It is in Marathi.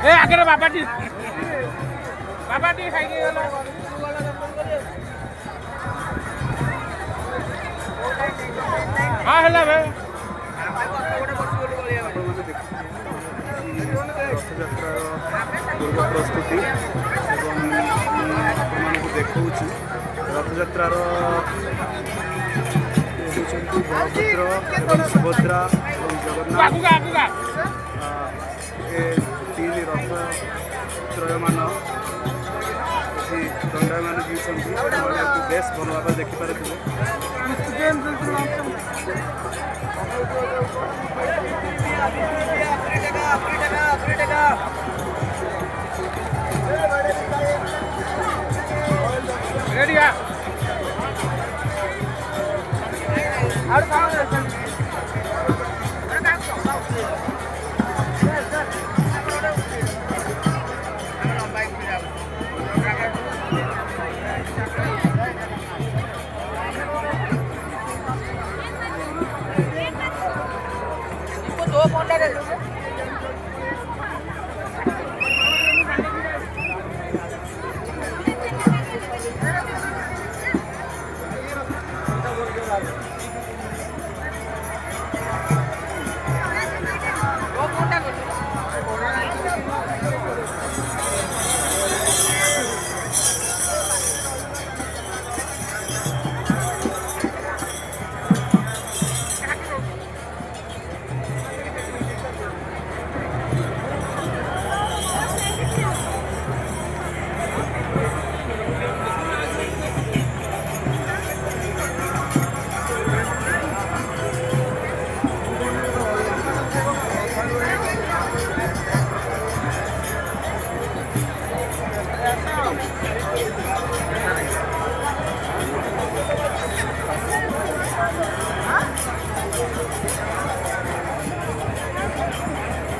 ए आगे बाबाटी बाबाटी खाई गला हाँ है भाई पूर्व प्रस्तुति देखा रथଯାत्रार बलभद्र सुभद्रा और जगन्नाथ तीन रथ त्रयमान दंडायमान जीवन बेस भल भाव देखिपारे रेडी दो पोंडा दे दो